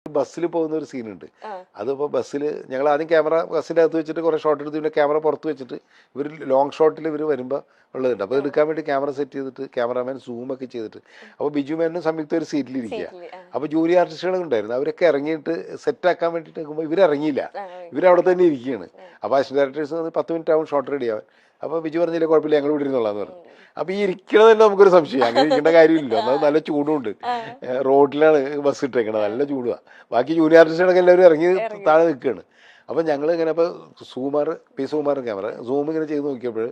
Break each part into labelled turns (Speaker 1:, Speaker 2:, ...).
Speaker 1: ബസ്സിൽ പോകുന്ന ഒരു സീനുണ്ട്. അതിപ്പോൾ ബസ്സിൽ ഞങ്ങൾ ആദ്യം ക്യാമറ ബസ്സിൻ്റെ അകത്ത് വെച്ചിട്ട് കുറേ ഷോട്ട് എടുത്ത് പിന്നെ ക്യാമറ പുറത്ത് വെച്ചിട്ട് ഇവർ ലോങ് ഷോട്ടിൽ ഇവർ വരുമ്പോൾ ഉള്ളതുണ്ട്. അപ്പോൾ എടുക്കാൻ വേണ്ടി ക്യാമറ സെറ്റ് ചെയ്തിട്ട് ക്യാമറാമാൻ സൂമൊക്കെ ചെയ്തിട്ട് അപ്പോൾ ബിജു മേനും സംയുക്ത ഒരു സീറ്റിലിരിക്കുക. അപ്പോൾ ജൂനിയർ ആർട്ടിസ്റ്റുകളും ഉണ്ടായിരുന്നു. അവരൊക്കെ ഇറങ്ങിയിട്ട് സെറ്റാക്കാൻ വേണ്ടിയിട്ട് നിൽക്കുമ്പോൾ ഇവരിറങ്ങിയില്ല, ഇവരവിടെ തന്നെ ഇരിക്കുകയാണ്. അപ്പോൾ അസിസ്റ്റന്റ് ഡയറക്ടേഴ്സ് 10 മിനിറ്റ് ആവും ഷോട്ട് റെഡി ആവാൻ. അപ്പോൾ ബിജു പറഞ്ഞില്ല കുഴപ്പമില്ല ഞങ്ങൾ ഇവിടെ ഇരുന്നുള്ളതെന്ന് പറഞ്ഞു. അപ്പോൾ ഈ ഇരിക്കണത് തന്നെ നമുക്കൊരു സംശയം, അങ്ങനെ ഇരിക്കേണ്ട കാര്യമില്ല. ഒന്നത് നല്ല ചൂടുണ്ട്, റോഡിലാണ് ബസ് ഇട്ടേക്കണത്, നല്ല ചൂടുമാണ്. ബാക്കി ജൂനിയർ ആർട്ടിസ്റ്റുകളൊക്കെ എല്ലാവരും ഇറങ്ങി താഴെ നിൽക്കുകയാണ്. അപ്പോൾ ഞങ്ങൾ ഇങ്ങനെ ഇപ്പോൾ സുകുമാറും ക്യാമറ സൂം ഇങ്ങനെ ചെയ്ത് നോക്കിയപ്പോൾ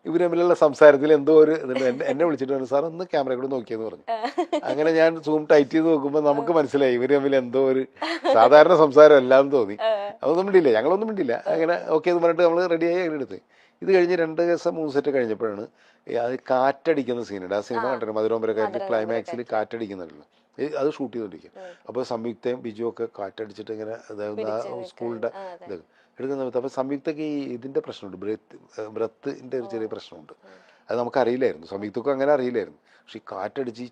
Speaker 1: ഇവർ തമ്മിലുള്ള സംസാരത്തിൽ എന്തോ ഒരു ഇതുണ്ട്. എന്നെ വിളിച്ചിട്ട് പറഞ്ഞു സാർ ഒന്ന് ക്യാമറ കൂടെ നോക്കിയെന്ന് പറഞ്ഞു. അങ്ങനെ ഞാൻ സൂം ടൈറ്റ് ചെയ്ത് നോക്കുമ്പോൾ നമുക്ക് മനസ്സിലായി ഇവർ തമ്മിൽ എന്തോ ഒരു സാധാരണ സംസാരം എല്ലാം തോന്നി. അതൊന്നും മിണ്ടില്ല, ഞങ്ങളൊന്നും മിണ്ടില്ല. അങ്ങനെ ഓക്കെ എന്ന് പറഞ്ഞിട്ട് നമ്മൾ റെഡിയായി അങ്ങനെ എടുത്ത്. ഇത് കഴിഞ്ഞ് 2 ദിവസം 3 സെറ്റ് കഴിഞ്ഞപ്പോഴാണ് അത് കാറ്റടിക്കുന്ന സീനുണ്ട്. ആ സിനിമ കണ്ടിട്ട് മധുരോമ്പരക്കാരുടെ ക്ലൈമാക്സിൽ കാറ്റടിക്കുന്നുണ്ടല്ലോ, അത് ഷൂട്ട് ചെയ്തോണ്ടിരിക്കും. അപ്പോൾ സംയുക്തയും ബിജു ഒക്കെ കാറ്റടിച്ചിട്ട് ഇങ്ങനെ സ്കൂളിൻ്റെ ഇത് എടുക്കുന്ന സമയത്ത് അപ്പോൾ സംയുക്തക്ക് ഈ ഇതിൻ്റെ പ്രശ്നമുണ്ട്, ബ്രത്തിൻ്റെ ഒരു ചെറിയ പ്രശ്നമുണ്ട്. അത് നമുക്കറിയില്ലായിരുന്നു, സംയുക്തക്കും അങ്ങനെ അറിയില്ലായിരുന്നു. പക്ഷെ ഈ കാറ്റടിച്ച്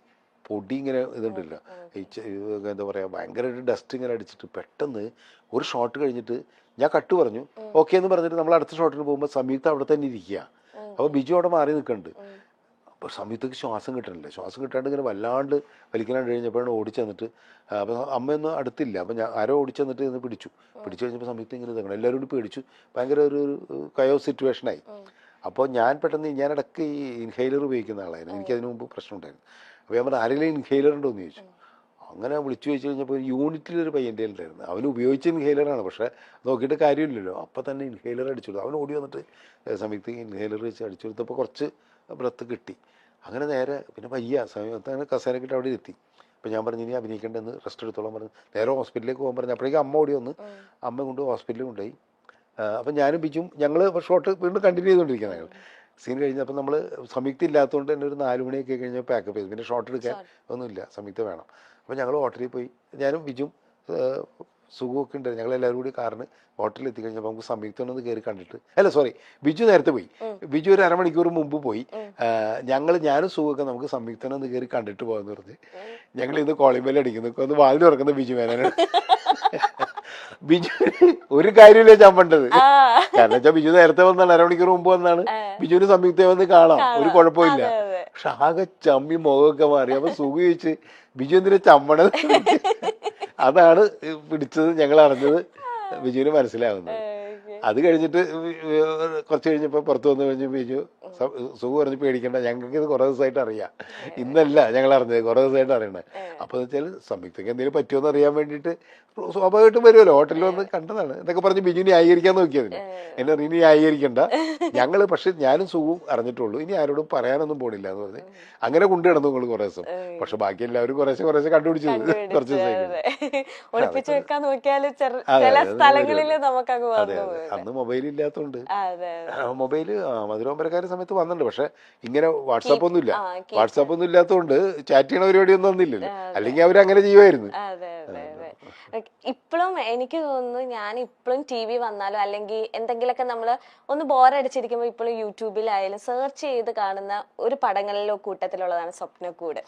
Speaker 1: പൊടി ഇങ്ങനെ ഇതുണ്ടല്ല, ഈ എന്താ പറയുക ഭയങ്കരമായിട്ട് ഡസ്റ്റ് ഇങ്ങനെ അടിച്ചിട്ട് പെട്ടെന്ന് ഒരു ഷോട്ട് കഴിഞ്ഞിട്ട് ഞാൻ കട്ട് പറഞ്ഞു ഓക്കെ എന്ന് പറഞ്ഞിട്ട് നമ്മൾ അടുത്ത ഷോട്ടിന് പോകുമ്പോൾ സംയുക്ത അവിടെ തന്നെ ഇരിക്കുക. അപ്പോൾ ബിജു അവിടെ മാറി നിൽക്കുന്നുണ്ട്. അപ്പോൾ സംയുക്തക്ക് ശ്വാസം കിട്ടണില്ല, ശ്വാസം കിട്ടാണ്ട് ഇങ്ങനെ വല്ലാണ്ട് വലിക്കാണ്ട് കഴിഞ്ഞപ്പോഴാണ് ഓടിച്ചു തന്നിട്ട്. അപ്പോൾ അമ്മയൊന്നും അടുത്തില്ല. അപ്പോൾ ഞാൻ ആരോ ഓടിച്ചു തന്നിട്ട് ഇന്ന് പിടിച്ചു കഴിഞ്ഞപ്പോൾ സംയുക്ത ഇങ്ങനെ ഇതാക്കണം, എല്ലാവരും കൂടി പേടിച്ചു. ഭയങ്കര ഒരു കയോ സിറ്റുവേഷനായി. അപ്പോൾ ഞാൻ ഇടയ്ക്ക് ഈ ഇൻഹെയിലർ ഉപയോഗിക്കുന്ന ആളായിരുന്നു, എനിക്കതിന് മുമ്പ് പ്രശ്നം ഉണ്ടായിരുന്നു. അപ്പോൾ ഞാൻ പറഞ്ഞു ആരെങ്കിലും ഇൻഹെയിലർ ഉണ്ടോ എന്ന് ചോദിച്ചു. അങ്ങനെ വിളിച്ചു ചോദിച്ചു കഴിഞ്ഞപ്പോൾ യൂണിറ്റിലൊരു പയ്യൻ്റെ ഉണ്ടായിരുന്നു, അവന് ഉപയോഗിച്ച ഇൻഹെയിലറാണ്. പക്ഷേ നോക്കിയിട്ട് കാര്യമില്ലല്ലോ, അപ്പോൾ തന്നെ ഇൻഹെയിലർ അടിച്ചു കൊടുത്തു. അവൻ ഓടി വന്നിട്ട് സമയത്ത് ഇൻഹെയിലർ വെച്ച് അടിച്ചു കൊടുത്തപ്പോൾ കുറച്ച് ബ്രത്ത് കിട്ടി. അങ്ങനെ നേരെ പിന്നെ വയ്യ സമയത്താണ് കസേരക്കിട്ട് അവിടെ എത്തി. അപ്പോൾ ഞാൻ പറഞ്ഞു ഇനി അഭിനയിക്കേണ്ടെന്ന് റെസ്റ്റ് എടുത്തോളം പറഞ്ഞു. നേരെ ഹോസ്പിറ്റലിലേക്ക് പോകാൻ പറഞ്ഞു. അപ്പോഴേക്കും അമ്മ ഓടി വന്ന് അമ്മ കൊണ്ട് ഹോസ്പിറ്റലിൽ കൊണ്ടുപോയി. അപ്പം ഞാനും ബിജും ഞങ്ങൾ ഷോട്ട് വീണ്ടും കണ്ടിന്യൂ ചെയ്തുകൊണ്ടിരിക്കുക. ഞങ്ങൾ സീൻ കഴിഞ്ഞപ്പോൾ നമ്മൾ സംയുക്ത ഇല്ലാത്തതുകൊണ്ട് തന്നെ ഒരു 4 മണിയൊക്കെ കഴിഞ്ഞാൽ പാക്കപ്പ് ചെയ്തു. പിന്നെ ഷോട്ട് എടുക്കാൻ ഒന്നുമില്ല, സംയുക്ത വേണം. അപ്പോൾ ഞങ്ങൾ ഹോട്ടലിൽ പോയി, ഞാനും ബിജും സുഖമൊക്കെ ഉണ്ടായിരുന്നു. ഞങ്ങളെല്ലാവരും കൂടി കാറിന് ഹോട്ടലിൽ എത്തിക്കഴിഞ്ഞപ്പോൾ നമുക്ക് സംയുക്തനൊന്ന് കയറി കണ്ടിട്ട്, അല്ല സോറി ബിജു നേരത്തെ പോയി, ബിജു ഒരു 1/2 മണിക്കൂർ മുമ്പ് പോയി. ഞാനും സുഖമൊക്കെ നമുക്ക് സംയുക്തനൊന്ന് കയറി കണ്ടിട്ട് പോകാമെന്ന് പറഞ്ഞ് ഞങ്ങൾ ഇന്ന് കോളിംബെൽ അടിക്കുന്നു, ഒന്ന് വാതിൽ തുറക്കുന്ന ബിജു മേനാണ്. ബിജു ഒരു കാര്യമില്ല ചമ്മണ്ടത്, കാരണം വെച്ചാൽ ബിജു നേരത്തെ വന്നാണ്, 1/2 മണിക്കൂർ മുമ്പ് വന്നാണ്. ബിജുവിന് സംയുക്തയെ വന്ന് കാണാം, ഒരു കുഴപ്പമില്ല. പക്ഷെ ആകെ ചമ്മി മുഖമൊക്കെ മാറി. അപ്പൊ സുഖ ചോദിച്ച് ബിജു എന്തിനാ ചമ്മണത്, അതാണ് പിടിച്ചത് ഞങ്ങൾ അറിഞ്ഞത്, ബിജുവിന് മനസ്സിലാവുന്നത്. അത് കഴിഞ്ഞിട്ട് കുറച്ച് കഴിഞ്ഞപ്പോൾ പുറത്ത് വന്നു കഴിഞ്ഞ് ബിജു സുഖം പറഞ്ഞ് പേടിക്കണ്ട, ഞങ്ങൾക്ക് ഇത് കുറേ ദിവസമായിട്ട് അറിയാം, ഇന്നല്ല ഞങ്ങൾ അറിഞ്ഞത്, കുറേ ദിവസമായിട്ട് അറിയണേ. അപ്പോൾ എന്ന് വെച്ചാൽ സംയുക്തക്ക് എന്തെങ്കിലും പറ്റുമോ അറിയാൻ വേണ്ടിയിട്ട് സ്വാഭാവികമായിട്ടും വരുമല്ലോ, ഹോട്ടലിൽ വന്ന് കണ്ടതാണ് എന്നൊക്കെ പറഞ്ഞ് ബിജു ന്യായീകരിക്കാൻ നോക്കിയതിന്. എന്നെ ഇനി ന്യായീകരിക്കണ്ട, ഞങ്ങൾ പക്ഷെ ഞാനും സുഖവും അറിഞ്ഞിട്ടുള്ളൂ, ഇനി ആരോടും പറയാനൊന്നും പോണില്ല എന്ന് പറഞ്ഞ് അങ്ങനെ കൊണ്ടു കിടന്നു നിങ്ങൾ കുറേ ദിവസം. പക്ഷെ ബാക്കി എല്ലാവരും കുറേശ്ശെ കണ്ടുപിടിച്ചത് കുറച്ച് ദിവസം. അന്ന് മൊബൈൽ ഇല്ലാത്തതുകൊണ്ട് മൊബൈല് മധുരോമ്പരക്കാരുടെ സമയത്ത് വന്നിട്ടുണ്ട്. പക്ഷെ ഇങ്ങനെ വാട്സാപ്പ് ഒന്നും ഇല്ലാത്തതുകൊണ്ട് ചാറ്റ് ചെയ്യണ പരിപാടിയൊന്നും വന്നില്ലല്ലോ, അല്ലെങ്കിൽ അവരങ്ങനെ ചെയ്യുമായിരുന്നു.
Speaker 2: ഇപ്പോഴും എനിക്ക് തോന്നുന്നു, ഞാൻ ഇപ്പോഴും TV വന്നാലും അല്ലെങ്കിൽ എന്തെങ്കിലുമൊക്കെ നമ്മൾ ഒന്ന് ബോറടിച്ചിരിക്കുമ്പോൾ ഇപ്പോഴും യൂട്യൂബിലായാലും സെർച്ച് ചെയ്ത് കാണുന്ന ഒരു പടങ്ങളിലോ കൂട്ടത്തിലുള്ളതാണ് സ്വപ്നക്കൂട്.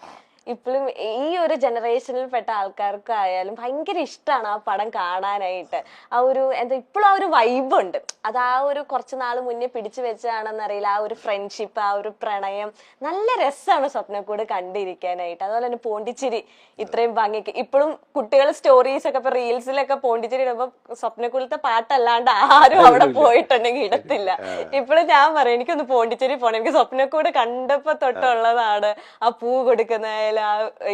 Speaker 2: ഇപ്പോഴും ഈ ഒരു ജനറേഷനിൽ പെട്ട ആൾക്കാർക്കായാലും ഭയങ്കര ഇഷ്ടമാണ് ആ പടം കാണാനായിട്ട്. ആ ഒരു എന്താ ഇപ്പോഴും ആ ഒരു വൈബുണ്ട്, അത് ആ ഒരു കുറച്ച് നാൾ മുന്നേ പിടിച്ചു വെച്ചാണെന്നറിയില്ല, ആ ഒരു ഫ്രണ്ട്ഷിപ്പ്, ആ ഒരു പ്രണയം, നല്ല രസമാണ് സ്വപ്നക്കൂട് കണ്ടിരിക്കാനായിട്ട്. അതുപോലെ തന്നെ പോണ്ടിച്ചേരി ഇത്രയും ഭംഗിക്ക് ഇപ്പോഴും കുട്ടികൾ സ്റ്റോറീസ് ഒക്കെ ഇപ്പൊ റീൽസിലൊക്കെ പോണ്ടിച്ചേരി ഇടുമ്പോ സ്വപ്നക്കൂടത്തെ പാട്ടല്ലാണ്ട് ആരും അവിടെ പോയിട്ടുണ്ടെങ്കിൽ ഇടത്തില്ല. ഇപ്പോഴും ഞാൻ പറയും എനിക്കൊന്ന് പോണ്ടിച്ചേരി പോകണം, എനിക്ക് സ്വപ്നക്കൂട് കണ്ടപ്പോ തൊട്ടുള്ളതാണ് ആ പൂ കൊടുക്കുന്ന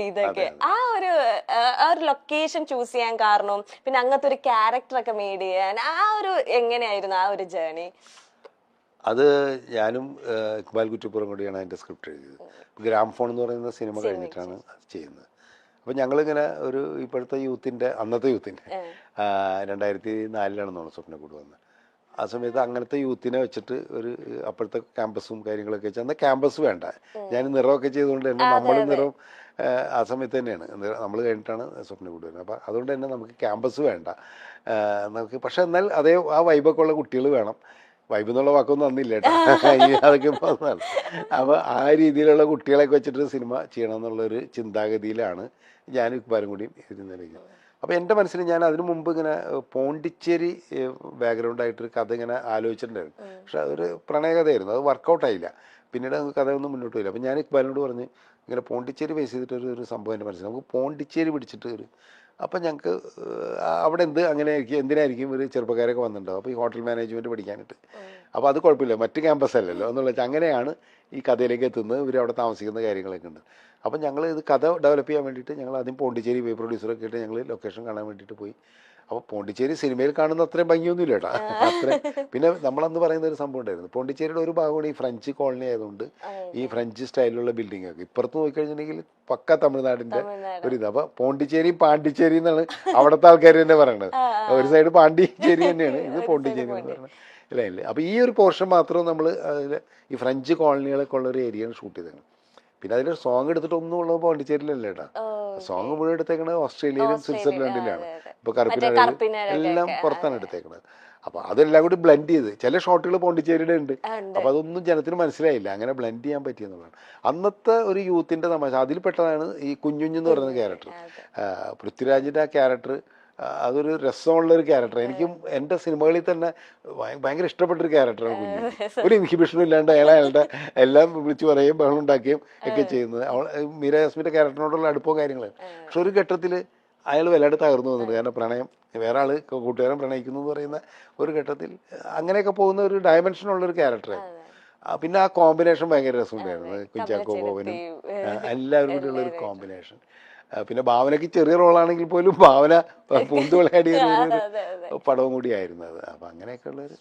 Speaker 2: ഇതൊക്കെ. ആ ഒരു ലൊക്കേഷൻ ചൂസ് ചെയ്യാൻ കാരണവും പിന്നെ അങ്ങനത്തെ ഒരു ക്യാരക്ടറൊക്കെ മെയ്ഡ് ചെയ്യാൻ ആ ഒരു എങ്ങനെയായിരുന്നു ആ ഒരു ജേർണി?
Speaker 1: അത് ഞാനും ഇക്ബാൽ കുറ്റിപ്പുറം കൂടിയാണ് അതിൻ്റെ സ്ക്രിപ്റ്റ് എഴുതിയത്. ഗ്രാംഫോൺ എന്ന് പറയുന്ന സിനിമ കഴിഞ്ഞിട്ടാണ് അത് ചെയ്യുന്നത്. അപ്പം ഞങ്ങളിങ്ങനെ ഒരു ഇപ്പോഴത്തെ അന്നത്തെ യൂത്തിൻ്റെ 2004 സ്വപ്നക്കൂട് വന്നത്. ആ സമയത്ത് അങ്ങനത്തെ യൂത്തിനെ വെച്ചിട്ട് ഒരു അപ്പോഴത്തെ ക്യാമ്പസും കാര്യങ്ങളൊക്കെ വെച്ചാൽ അന്ന് ക്യാമ്പസ് വേണ്ട, ഞാൻ നിറമൊക്കെ ചെയ്തുകൊണ്ട് തന്നെ നമ്മൾ നിറം ആ സമയത്ത് തന്നെയാണ് നമ്മൾ കഴിഞ്ഞിട്ടാണ് സ്വപ്നക്കൂട് വരുന്നത്. അപ്പം അതുകൊണ്ട് തന്നെ നമുക്ക് ക്യാമ്പസ് വേണ്ട നമുക്ക്. പക്ഷെ എന്നാൽ അതേ ആ വൈബൊക്കെ ഉള്ള കുട്ടികൾ വേണം. വൈബ് എന്നുള്ള വാക്കൊന്നും അന്നില്ല കേട്ടോ, അതൊക്കെ ഇപ്പോൾ വന്നതാണ്. അപ്പോൾ ആ രീതിയിലുള്ള കുട്ടികളെയൊക്കെ വെച്ചിട്ട് സിനിമ ചെയ്യണം എന്നുള്ളൊരു ചിന്താഗതിയിലാണ് ഞാനും ഇക്ബാലും കൂടിയും ഇരുന്നിരിക്കുന്നത്. അപ്പോൾ എൻ്റെ മനസ്സിൽ ഞാൻ അതിനു മുമ്പ് ഇങ്ങനെ പോണ്ടിച്ചേരി ബാക്ക്ഗ്രൗണ്ടായിട്ടൊരു കഥ ഇങ്ങനെ ആലോചിച്ചിട്ടുണ്ടായിരുന്നു. പക്ഷെ അതൊരു പ്രണയകഥയായിരുന്നു, അത് വർക്കൗട്ടായില്ല. പിന്നീട് കഥയൊന്നും മുന്നോട്ട് പോയില്ല. അപ്പോൾ ഞാൻ ഇക്ബാലിനോട് പറഞ്ഞ് ഇങ്ങനെ പോണ്ടിച്ചേരി ബേസ് ചെയ്തിട്ടൊരു സംഭവം എൻ്റെ മനസ്സിൽ, നമുക്ക് പോണ്ടിച്ചേരി പിടിച്ചിട്ട് ഒരു, അപ്പം ഞങ്ങൾക്ക് അവിടെ അങ്ങനെ ആയിരിക്കും, എന്തിനായിരിക്കും ഒരു ചെറുപ്പക്കാരൊക്കെ വന്നിട്ടുണ്ടാവും, അപ്പോൾ ഈ ഹോട്ടൽ മാനേജ്മെൻറ്റ് പഠിക്കാനായിട്ട്. അപ്പോൾ അത് കുഴപ്പമില്ല, മറ്റ് ക്യാമ്പസ് അല്ലല്ലോ എന്നുള്ള വെച്ചാൽ അങ്ങനെയാണ് ഈ കഥയിലേക്ക് എത്തുന്നത്. ഇവർ അവിടെ താമസിക്കുന്ന കാര്യങ്ങളൊക്കെ ഉണ്ട്. അപ്പം ഞങ്ങൾ ഇത് കഥ ഡെവലപ്പ് ചെയ്യാൻ വേണ്ടിയിട്ട് ഞങ്ങൾ ആദ്യം പോണ്ടിച്ചേരി പ്രൊഡ്യൂസറൊക്കെ ആയിട്ട് ഞങ്ങൾ ലൊക്കേഷൻ കാണാൻ വേണ്ടിയിട്ട് പോയി. അപ്പോൾ പോണ്ടിച്ചേരി സിനിമയിൽ കാണുന്ന അത്രയും ഭംഗിയൊന്നുമില്ല കേട്ടോ, അത്ര. പിന്നെ നമ്മളന്ന് പറയുന്ന ഒരു സംഭവം ഉണ്ടായിരുന്നു, പോണ്ടിച്ചേരിയുടെ ഒരു ഭാഗമാണ് ഈ ഫ്രഞ്ച് കോളനി ആയതുകൊണ്ട് ഈ ഫ്രഞ്ച് സ്റ്റൈലിലുള്ള ബിൽഡിംഗ് ഒക്കെ. ഇപ്പുറത്ത് നോക്കിക്കഴിഞ്ഞിട്ടുണ്ടെങ്കിൽ പക്ക തമിഴ്നാടിൻ്റെ ഒരു ഇത്. അപ്പോൾ പോണ്ടിച്ചേരി പാണ്ടിച്ചേരി എന്നാണ് അവിടുത്തെ ആൾക്കാർ തന്നെ പറയണത്. ഒരു സൈഡ് പാണ്ടിച്ചേരി തന്നെയാണ്, ഇത് പോണ്ടിച്ചേരി എന്ന് പറയുന്നത്. ഇല്ല. അപ്പോൾ ഈ ഒരു പോർഷൻ മാത്രം നമ്മൾ അതിൽ ഈ ഫ്രഞ്ച് കോളനികളൊക്കെ ഉള്ള ഒരു ഏരിയയാണ് ഷൂട്ട് ചെയ്തത്. പിന്നെ അതിലൊരു സോങ് എടുത്തിട്ടൊന്നും ഉള്ളത് പോണ്ടിച്ചേരിയിലല്ല കേട്ടോ, സോങ് മുഴുവൻ എടുത്തേക്കണത് ഓസ്ട്രേലിയയിലും സ്വിറ്റ്സർലൻഡിലാണ്. ഇപ്പോൾ കറുപ്പിനാട് എല്ലാം പുറത്താണ് എടുത്തേക്കണത്. അപ്പോൾ അതെല്ലാം കൂടി ബ്ലെൻഡ് ചെയ്ത് ചില ഷോട്ടുകൾ പോണ്ടിച്ചേരിയുടെ ഉണ്ട്. അപ്പോൾ അതൊന്നും ജനത്തിന് മനസ്സിലായില്ല, അങ്ങനെ ബ്ലെൻഡ് ചെയ്യാൻ പറ്റിയെന്നുള്ളതാണ് അന്നത്തെ ഒരു യൂത്തിൻ്റെ തമാശ. അതിൽ പെട്ടതാണ് ഈ കുഞ്ഞുഞ്ഞെന്ന് പറയുന്ന ക്യാരക്ടർ. പൃഥ്വിരാജിൻ്റെ ആ ക്യാരക്ടർ അതൊരു രസമുള്ളൊരു ക്യാരക്ടർ. എനിക്കും എൻ്റെ സിനിമകളിൽ തന്നെ ഭയങ്കര ഇഷ്ടപ്പെട്ടൊരു ക്യാരക്ടറാണ് കുഞ്ഞു. ഒരു ഇൻഹിബിഷനും ഇല്ലാണ്ട് അയാളുടെ എല്ലാം വിളിച്ചു പറയുകയും ബഹളം ഉണ്ടാക്കുകയും ഒക്കെ ചെയ്യുന്നത്. മീര ജാസ്മിൻ്റെ ക്യാരക്ടറിനോടുള്ള അടുപ്പവും കാര്യങ്ങളും. പക്ഷെ ഒരു ഘട്ടത്തിൽ അയാൾ വല്ലാണ്ട് തകർന്നു വന്നിട്ടുണ്ട്. കാരണം പ്രണയം, വേറെ ആൾ കൂട്ടുകാരൻ പ്രണയിക്കുന്നു എന്ന് പറയുന്ന ഒരു ഘട്ടത്തിൽ അങ്ങനെയൊക്കെ പോകുന്ന ഒരു ഡയമെൻഷനുള്ളൊരു ക്യാരക്ടറായിരുന്നു. പിന്നെ ആ കോമ്പിനേഷൻ ഭയങ്കര രസമുണ്ടായിരുന്നു, കുഞ്ചാക്കോ ബോബനും എല്ലാവരും കൂടി ഉള്ളൊരു കോമ്പിനേഷൻ. പിന്നെ ഭാവനയ്ക്ക് ചെറിയ റോളാണെങ്കിൽ പോലും ഭാവന പൂന്തുവിളയാടിയ ഒരു പടവും കൂടിയായിരുന്നു അത്. അപ്പം അങ്ങനെയൊക്കെ ഉള്ളൊരു